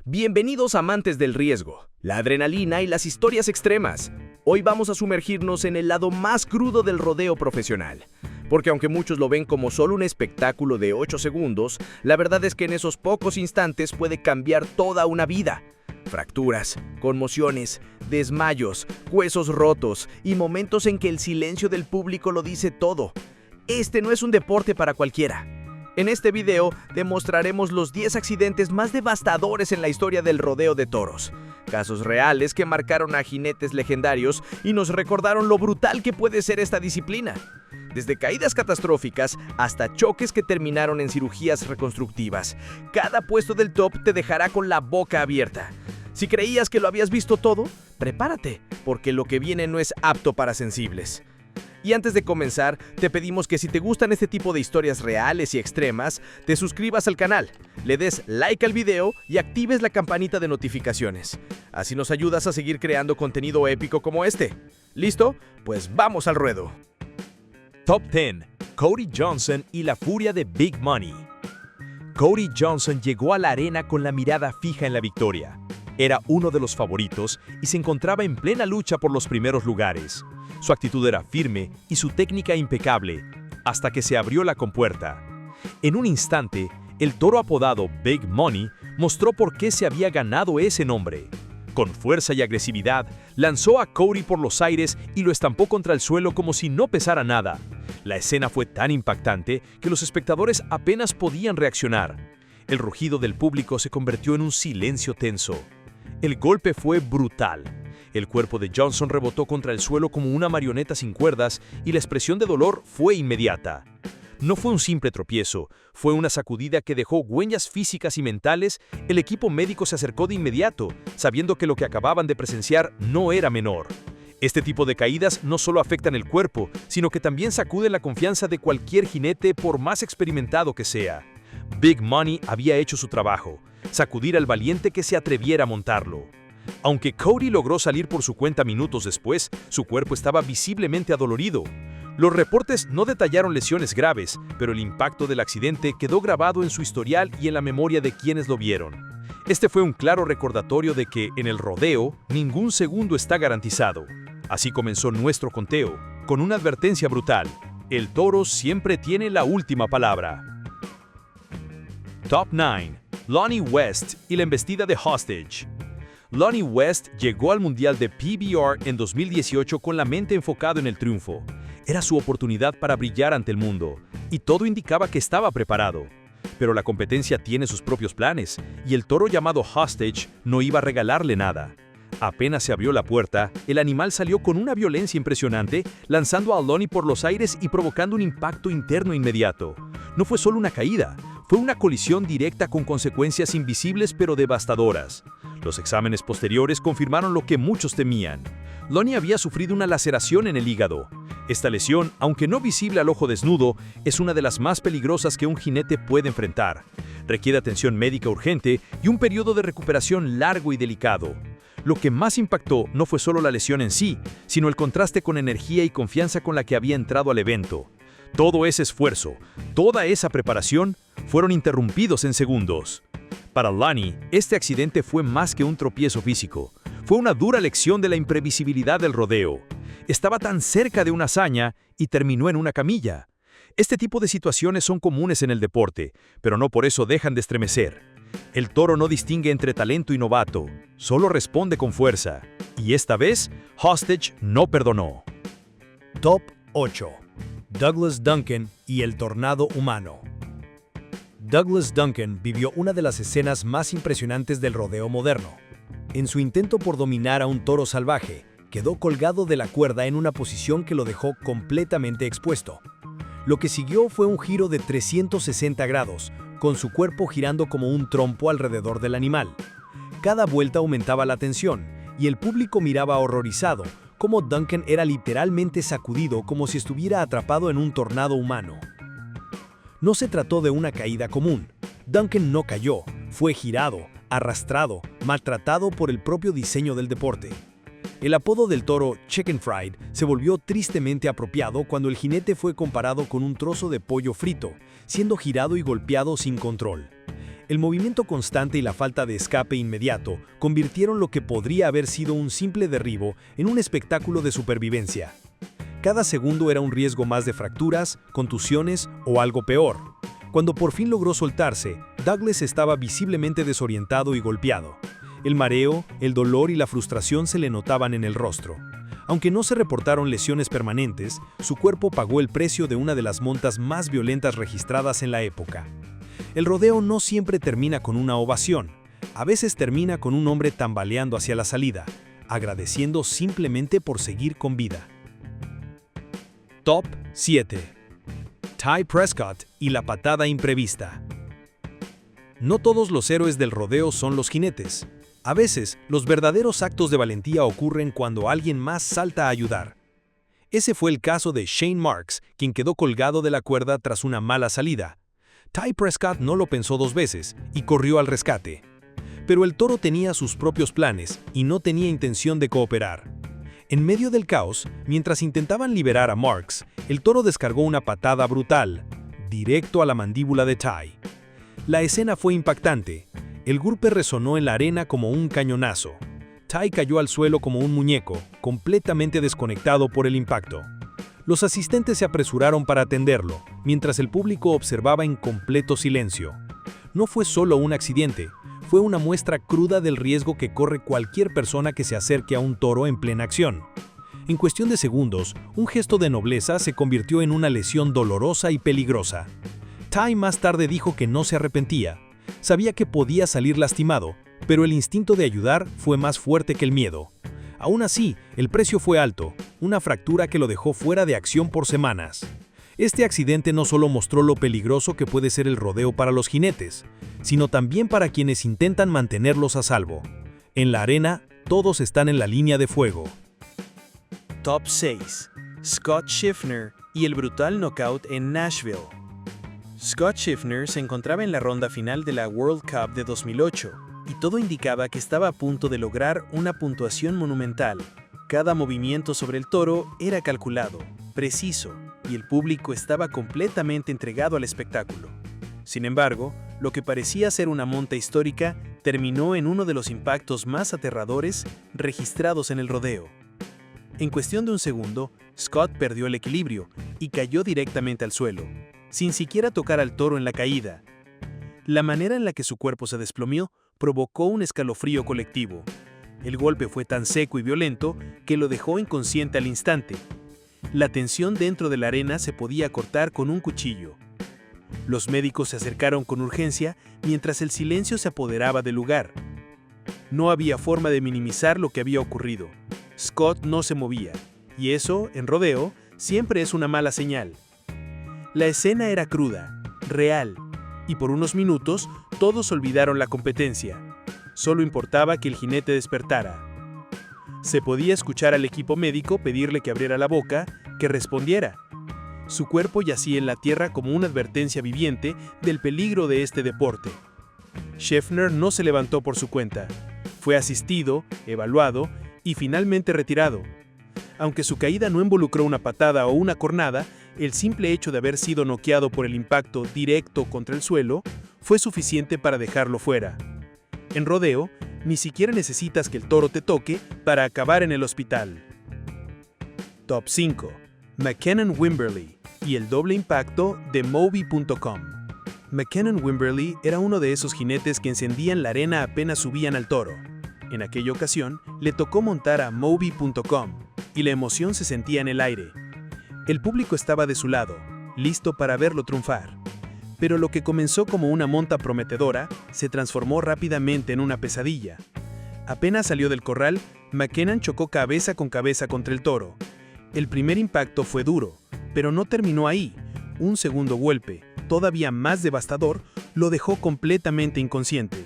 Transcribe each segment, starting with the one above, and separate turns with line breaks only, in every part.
Bienvenidos amantes del riesgo, la adrenalina y las historias extremas. Hoy vamos a sumergirnos en el lado más crudo del rodeo profesional. Porque aunque muchos lo ven como solo un espectáculo de 8 segundos, la verdad es que en esos pocos instantes puede cambiar toda una vida. Fracturas, conmociones, desmayos, huesos rotos y momentos en que el silencio del público lo dice todo. Este no es un deporte para cualquiera. En este video demostraremos los 10 accidentes más devastadores en la historia del rodeo de toros. Casos reales que marcaron a jinetes legendarios y nos recordaron lo brutal que puede ser esta disciplina. Desde caídas catastróficas hasta choques que terminaron en cirugías reconstructivas, cada puesto del top te dejará con la boca abierta. Si creías que lo habías visto todo, prepárate, porque lo que viene no es apto para sensibles. Y antes de comenzar, te pedimos que si te gustan este tipo de historias reales y extremas, te suscribas al canal, le des like al video y actives la campanita de notificaciones. Así nos ayudas a seguir creando contenido épico como este. ¿Listo? Pues vamos al ruedo.
Top 10. Cody Johnson y la furia de Big Money. Cody Johnson llegó a la arena con la mirada fija en la victoria. Era uno de los favoritos y se encontraba en plena lucha por los primeros lugares. Su actitud era firme y su técnica impecable, hasta que se abrió la compuerta. En un instante, el toro apodado Big Money mostró por qué se había ganado ese nombre. Con fuerza y agresividad, lanzó a Cody por los aires y lo estampó contra el suelo como si no pesara nada. La escena fue tan impactante que los espectadores apenas podían reaccionar. El rugido del público se convirtió en un silencio tenso. El golpe fue brutal. El cuerpo de Johnson rebotó contra el suelo como una marioneta sin cuerdas y la expresión de dolor fue inmediata. No fue un simple tropiezo, fue una sacudida que dejó huellas físicas y mentales. El equipo médico se acercó de inmediato, sabiendo que lo que acababan de presenciar no era menor. Este tipo de caídas no solo afectan el cuerpo, sino que también sacuden la confianza de cualquier jinete por más experimentado que sea. Big Money había hecho su trabajo, sacudir al valiente que se atreviera a montarlo. Aunque Cody logró salir por su cuenta minutos después, su cuerpo estaba visiblemente adolorido. Los reportes no detallaron lesiones graves, pero el impacto del accidente quedó grabado en su historial y en la memoria de quienes lo vieron. Este fue un claro recordatorio de que, en el rodeo, ningún segundo está garantizado. Así comenzó nuestro conteo, con una advertencia brutal: el toro siempre tiene la última palabra. Top 9. Lonnie West y la embestida de Hostage. Lonnie West llegó al Mundial de PBR en 2018 con la mente enfocada en el triunfo. Era su oportunidad para brillar ante el mundo, y todo indicaba que estaba preparado. Pero la competencia tiene sus propios planes, y el toro llamado Hostage no iba a regalarle nada. Apenas se abrió la puerta, el animal salió con una violencia impresionante, lanzando a Lonnie por los aires y provocando un impacto interno inmediato. No fue solo una caída, fue una colisión directa con consecuencias invisibles pero devastadoras. Los exámenes posteriores confirmaron lo que muchos temían. Lonnie había sufrido una laceración en el hígado. Esta lesión, aunque no visible al ojo desnudo, es una de las más peligrosas que un jinete puede enfrentar. Requiere atención médica urgente y un periodo de recuperación largo y delicado. Lo que más impactó no fue solo la lesión en sí, sino el contraste con energía y confianza con la que había entrado al evento. Todo ese esfuerzo, toda esa preparación, fueron interrumpidos en segundos. Para Lonnie, este accidente fue más que un tropiezo físico. Fue una dura lección de la imprevisibilidad del rodeo. Estaba tan cerca de una hazaña y terminó en una camilla. Este tipo de situaciones son comunes en el deporte, pero no por eso dejan de estremecer. El toro no distingue entre talento y novato, solo responde con fuerza. Y esta vez, Hostage no perdonó.
Top 8. Douglas Duncan y el tornado humano. Douglas Duncan vivió una de las escenas más impresionantes del rodeo moderno. En su intento por dominar a un toro salvaje, quedó colgado de la cuerda en una posición que lo dejó completamente expuesto. Lo que siguió fue un giro de 360 grados, con su cuerpo girando como un trompo alrededor del animal. Cada vuelta aumentaba la tensión, y el público miraba horrorizado cómo Duncan era literalmente sacudido como si estuviera atrapado en un tornado humano. No se trató de una caída común. Duncan no cayó, fue girado, arrastrado, maltratado por el propio diseño del deporte. El apodo del toro Chicken Fried se volvió tristemente apropiado cuando el jinete fue comparado con un trozo de pollo frito, siendo girado y golpeado sin control. El movimiento constante y la falta de escape inmediato convirtieron lo que podría haber sido un simple derribo en un espectáculo de supervivencia. Cada segundo era un riesgo más de fracturas, contusiones o algo peor. Cuando por fin logró soltarse, Douglas estaba visiblemente desorientado y golpeado. El mareo, el dolor y la frustración se le notaban en el rostro. Aunque no se reportaron lesiones permanentes, su cuerpo pagó el precio de una de las montas más violentas registradas en la época. El rodeo no siempre termina con una ovación. A veces termina con un hombre tambaleando hacia la salida, agradeciendo simplemente por seguir con vida. Top 7. Ty Prescott y la patada imprevista. No todos los héroes del rodeo son los jinetes. A veces, los verdaderos actos de valentía ocurren cuando alguien más salta a ayudar. Ese fue el caso de Shane Marks, quien quedó colgado de la cuerda tras una mala salida. Ty Prescott no lo pensó dos veces y corrió al rescate. Pero el toro tenía sus propios planes y no tenía intención de cooperar. En medio del caos, mientras intentaban liberar a Marks, el toro descargó una patada brutal, directo a la mandíbula de Ty. La escena fue impactante. El golpe resonó en la arena como un cañonazo. Ty cayó al suelo como un muñeco, completamente desconectado por el impacto. Los asistentes se apresuraron para atenderlo, mientras el público observaba en completo silencio. No fue solo un accidente, fue una muestra cruda del riesgo que corre cualquier persona que se acerque a un toro en plena acción. En cuestión de segundos, un gesto de nobleza se convirtió en una lesión dolorosa y peligrosa. Ty más tarde dijo que no se arrepentía. Sabía que podía salir lastimado, pero el instinto de ayudar fue más fuerte que el miedo. Aún así, el precio fue alto, una fractura que lo dejó fuera de acción por semanas. Este accidente no solo mostró lo peligroso que puede ser el rodeo para los jinetes, sino también para quienes intentan mantenerlos a salvo. En la arena, todos están en la línea de fuego.
Top 6. Scott Schiffner y el brutal knockout en Nashville. Scott Schiffner se encontraba en la ronda final de la World Cup de 2008, y todo indicaba que estaba a punto de lograr una puntuación monumental. Cada movimiento sobre el toro era calculado, preciso, y el público estaba completamente entregado al espectáculo. Sin embargo, lo que parecía ser una monta histórica terminó en uno de los impactos más aterradores registrados en el rodeo. En cuestión de un segundo, Scott perdió el equilibrio y cayó directamente al suelo, sin siquiera tocar al toro en la caída. La manera en la que su cuerpo se desplomió provocó un escalofrío colectivo. El golpe fue tan seco y violento que lo dejó inconsciente al instante. La tensión dentro de la arena se podía cortar con un cuchillo. Los médicos se acercaron con urgencia mientras el silencio se apoderaba del lugar. No había forma de minimizar lo que había ocurrido. Scott no se movía, y eso, en rodeo, siempre es una mala señal. La escena era cruda, real, y por unos minutos todos olvidaron la competencia. Solo importaba que el jinete despertara. Se podía escuchar al equipo médico pedirle que abriera la boca, que respondiera. Su cuerpo yacía en la tierra como una advertencia viviente del peligro de este deporte. Schiffner no se levantó por su cuenta. Fue asistido, evaluado y finalmente retirado. Aunque su caída no involucró una patada o una cornada, el simple hecho de haber sido noqueado por el impacto directo contra el suelo fue suficiente para dejarlo fuera. En rodeo, ni siquiera necesitas que el toro te toque para acabar en el hospital. Top 5. McKennon Wimberly y el doble impacto de Moby.com. McKennon Wimberly era uno de esos jinetes que encendían la arena apenas subían al toro. En aquella ocasión, le tocó montar a Moby.com y la emoción se sentía en el aire. El público estaba de su lado, listo para verlo triunfar. Pero lo que comenzó como una monta prometedora se transformó rápidamente en una pesadilla. Apenas salió del corral, McKennon chocó cabeza contra el toro. El primer impacto fue duro, pero no terminó ahí. Un segundo golpe, todavía más devastador, lo dejó completamente inconsciente.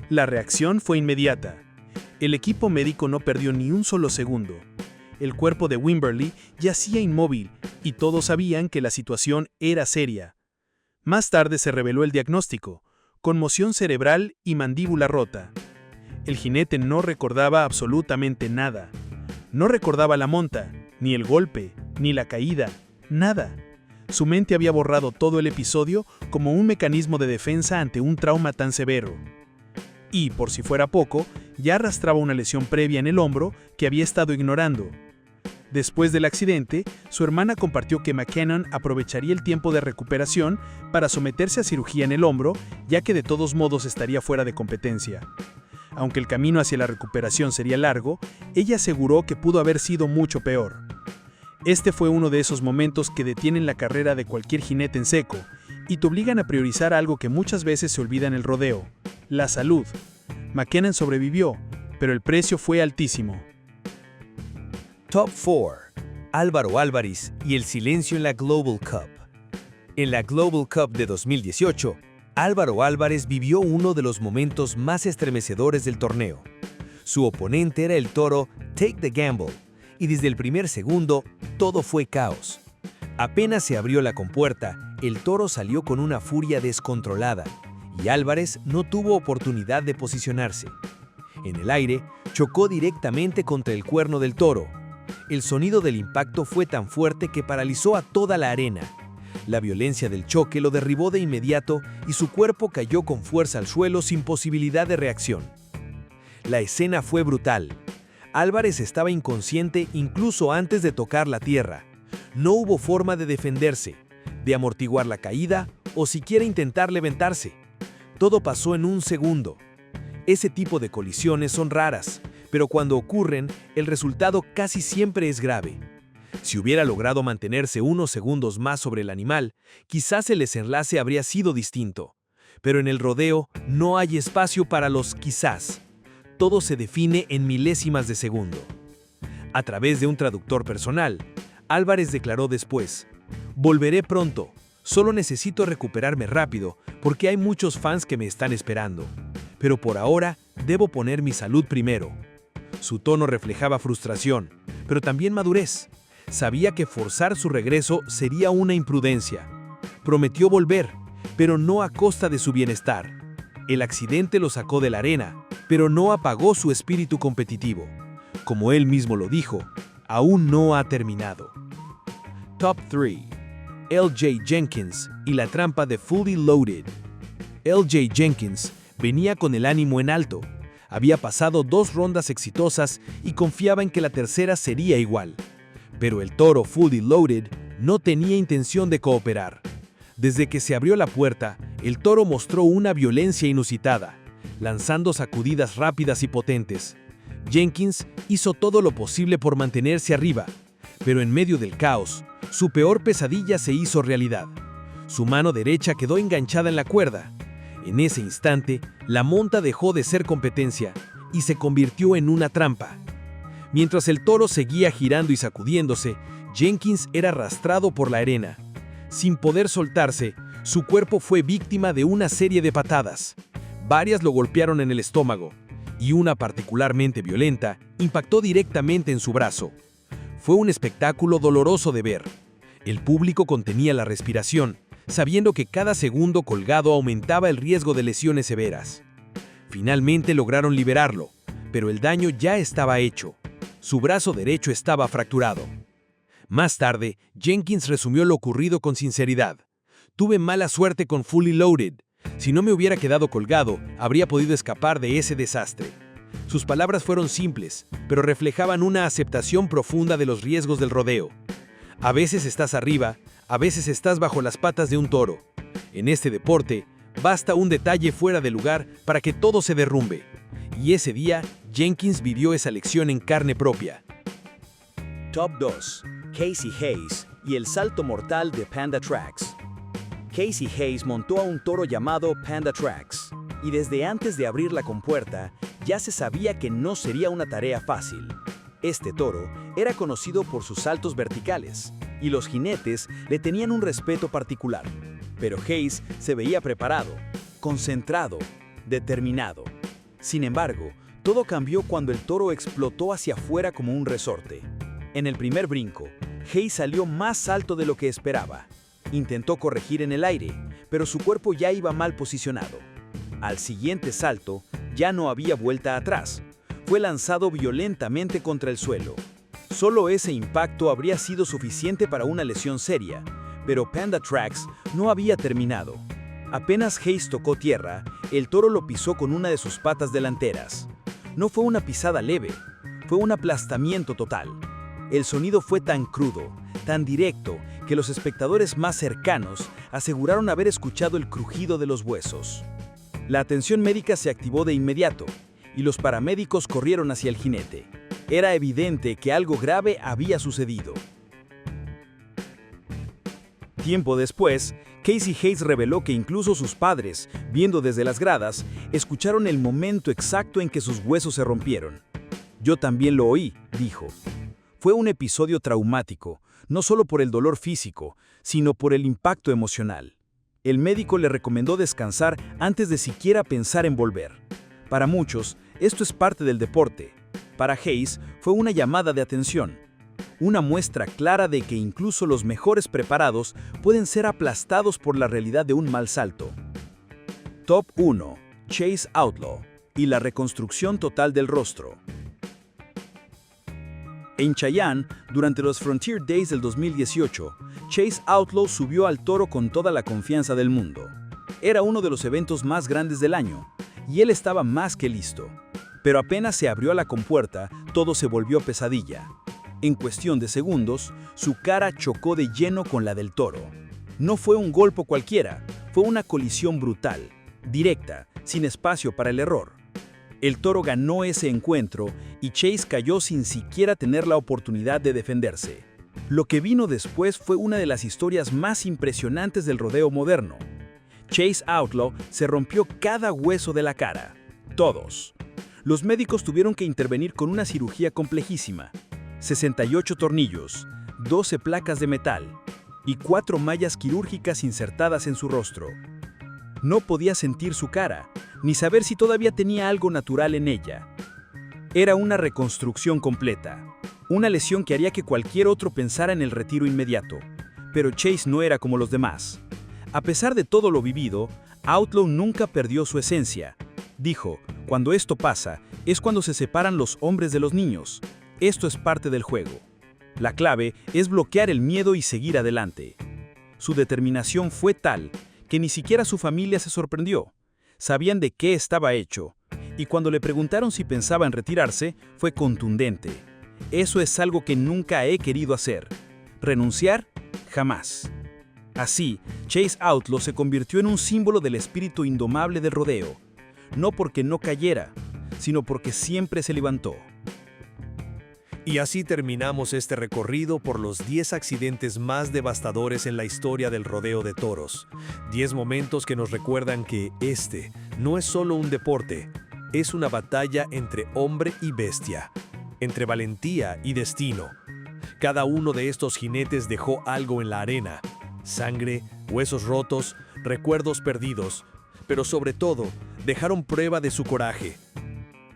La reacción fue inmediata. El equipo médico no perdió ni un solo segundo. El cuerpo de Wimberly yacía inmóvil y todos sabían que la situación era seria. Más tarde se reveló el diagnóstico: conmoción cerebral y mandíbula rota. El jinete no recordaba absolutamente nada. No recordaba la monta, ni el golpe, ni la caída, nada. Su mente había borrado todo el episodio como un mecanismo de defensa ante un trauma tan severo. Y, por si fuera poco, ya arrastraba una lesión previa en el hombro que había estado ignorando. Después del accidente, su hermana compartió que McKinnon aprovecharía el tiempo de recuperación para someterse a cirugía en el hombro, ya que de todos modos estaría fuera de competencia. Aunque el camino hacia la recuperación sería largo, ella aseguró que pudo haber sido mucho peor. Este fue uno de esos momentos que detienen la carrera de cualquier jinete en seco y te obligan a priorizar algo que muchas veces se olvida en el rodeo: la salud. McKinnon sobrevivió, pero el precio fue altísimo.
Top 4. Álvaro Álvarez y el silencio en la Global Cup. En la Global Cup de 2018, Álvaro Álvarez vivió uno de los momentos más estremecedores del torneo. Su oponente era el toro Take the Gamble, y desde el primer segundo, todo fue caos. Apenas se abrió la compuerta, el toro salió con una furia descontrolada, y Álvarez no tuvo oportunidad de posicionarse. En el aire, chocó directamente contra el cuerno del toro. El sonido del impacto fue tan fuerte que paralizó a toda la arena. La violencia del choque lo derribó de inmediato y su cuerpo cayó con fuerza al suelo sin posibilidad de reacción. La escena fue brutal. Álvarez estaba inconsciente incluso antes de tocar la tierra. No hubo forma de defenderse, de amortiguar la caída o siquiera intentar levantarse. Todo pasó en un segundo. Ese tipo de colisiones son raras, pero cuando ocurren, el resultado casi siempre es grave. Si hubiera logrado mantenerse unos segundos más sobre el animal, quizás el desenlace habría sido distinto. Pero en el rodeo no hay espacio para los quizás. Todo se define en milésimas de segundo. A través de un traductor personal, Álvarez declaró después: "Volveré pronto, solo necesito recuperarme rápido porque hay muchos fans que me están esperando. Pero por ahora debo poner mi salud primero". Su tono reflejaba frustración, pero también madurez. Sabía que forzar su regreso sería una imprudencia. Prometió volver, pero no a costa de su bienestar. El accidente lo sacó de la arena, pero no apagó su espíritu competitivo. Como él mismo lo dijo, aún no ha terminado. Top 3. L.J. Jenkins y la trampa de Fully Loaded. L.J. Jenkins venía con el ánimo en alto. Había pasado 2 rondas exitosas y confiaba en que la tercera sería igual. Pero el toro Fully Loaded no tenía intención de cooperar. Desde que se abrió la puerta, el toro mostró una violencia inusitada, lanzando sacudidas rápidas y potentes. Jenkins hizo todo lo posible por mantenerse arriba, pero en medio del caos, su peor pesadilla se hizo realidad. Su mano derecha quedó enganchada en la cuerda. En ese instante, la monta dejó de ser competencia y se convirtió en una trampa. Mientras el toro seguía girando y sacudiéndose, Jenkins era arrastrado por la arena. Sin poder soltarse, su cuerpo fue víctima de una serie de patadas. Varias lo golpearon en el estómago, y una particularmente violenta impactó directamente en su brazo. Fue un espectáculo doloroso de ver. El público contenía la respiración, sabiendo que cada segundo colgado aumentaba el riesgo de lesiones severas. Finalmente lograron liberarlo, pero el daño ya estaba hecho. Su brazo derecho estaba fracturado. Más tarde, Jenkins resumió lo ocurrido con sinceridad. "Tuve mala suerte con Fully Loaded. Si no me hubiera quedado colgado, habría podido escapar de ese desastre". Sus palabras fueron simples, pero reflejaban una aceptación profunda de los riesgos del rodeo. A veces estás arriba, a veces estás bajo las patas de un toro. En este deporte, basta un detalle fuera de lugar para que todo se derrumbe. Y ese día, Jenkins vivió esa lección en carne propia.
Top 2. Casey Hayes y el salto mortal de Panda Tracks. Casey Hayes montó a un toro llamado Panda Tracks, y desde antes de abrir la compuerta, ya se sabía que no sería una tarea fácil. Este toro era conocido por sus saltos verticales, y los jinetes le tenían un respeto particular. Pero Hayes se veía preparado, concentrado, determinado. Sin embargo, todo cambió cuando el toro explotó hacia afuera como un resorte. En el primer brinco, Hayes salió más alto de lo que esperaba. Intentó corregir en el aire, pero su cuerpo ya iba mal posicionado. Al siguiente salto, ya no había vuelta atrás. Fue lanzado violentamente contra el suelo. Solo ese impacto habría sido suficiente para una lesión seria,
Pero Panda Tracks no había terminado. Apenas Hayes tocó tierra, el toro lo pisó con una de sus patas delanteras. No fue una pisada leve, fue un aplastamiento total. El sonido fue tan crudo, tan directo, que los espectadores más cercanos aseguraron haber escuchado el crujido de los huesos. La atención médica se activó de inmediato, y los paramédicos corrieron hacia el jinete. Era evidente que algo grave había sucedido. Tiempo después, Casey Hayes reveló que incluso sus padres, viendo desde las gradas, escucharon el momento exacto en que sus huesos se rompieron. «Yo también lo oí», dijo. Fue un episodio traumático, no solo por el dolor físico, sino por el impacto emocional. El médico le recomendó descansar antes de siquiera pensar en volver. Para muchos, esto es parte del deporte. Para Hayes, fue una llamada de atención. Una muestra clara de que incluso los mejores preparados pueden ser aplastados por la realidad de un mal salto. Top 1. Chase Outlaw y la reconstrucción total del rostro. En Cheyenne, durante los Frontier Days del 2018, Chase Outlaw subió al toro con toda la confianza del mundo. Era uno de los eventos más grandes del año, y él estaba más que listo. Pero apenas se abrió la compuerta, todo se volvió pesadilla. En cuestión de segundos, su cara chocó de lleno con la del toro. No fue un golpe cualquiera, fue una colisión brutal, directa, sin espacio para el error. El toro ganó ese encuentro y Chase cayó sin siquiera tener la oportunidad de defenderse. Lo que vino después fue una de las historias más impresionantes del rodeo moderno. Chase Outlaw se rompió cada hueso de la cara. Todos. Los médicos tuvieron que intervenir con una cirugía complejísima. 68 tornillos, 12 placas de metal y 4 mallas quirúrgicas insertadas en su rostro. No podía sentir su cara, ni saber si todavía tenía algo natural en ella. Era una reconstrucción completa, una lesión que haría que cualquier otro pensara en el retiro inmediato. Pero Chase no era como los demás. A pesar de todo lo vivido, Outlaw nunca perdió su esencia. Dijo, cuando esto pasa, es cuando se separan los hombres de los niños. Esto es parte del juego. La clave es bloquear el miedo y seguir adelante. Su determinación fue tal que ni siquiera su familia se sorprendió. Sabían de qué estaba hecho, y cuando le preguntaron si pensaba en retirarse, fue contundente. Eso es algo que nunca he querido hacer. Renunciar, jamás. Así, Chase Outlaw se convirtió en un símbolo del espíritu indomable del rodeo. No porque no cayera, sino porque siempre se levantó.
Y así terminamos este recorrido por los 10 accidentes más devastadores en la historia del rodeo de toros. 10 momentos que nos recuerdan que este no es solo un deporte, es una batalla entre hombre y bestia, entre valentía y destino. Cada uno de estos jinetes dejó algo en la arena: sangre, huesos rotos, recuerdos perdidos, pero sobre todo, dejaron prueba de su coraje.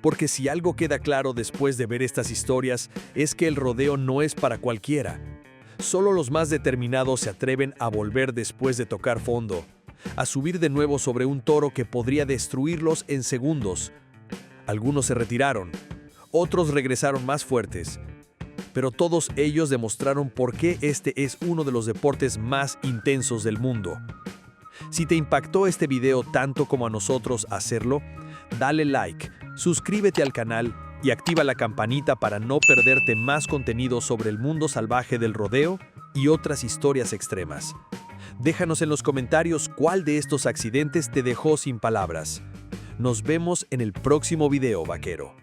Porque si algo queda claro después de ver estas historias, es que el rodeo no es para cualquiera. Solo los más determinados se atreven a volver después de tocar fondo, a subir de nuevo sobre un toro que podría destruirlos en segundos. Algunos se retiraron, otros regresaron más fuertes, pero todos ellos demostraron por qué este es uno de los deportes más intensos del mundo. Si te impactó este video tanto como a nosotros hacerlo, dale like, suscríbete al canal y activa la campanita para no perderte más contenido sobre el mundo salvaje del rodeo y otras historias extremas. Déjanos en los comentarios cuál de estos accidentes te dejó sin palabras. Nos vemos en el próximo video, vaquero.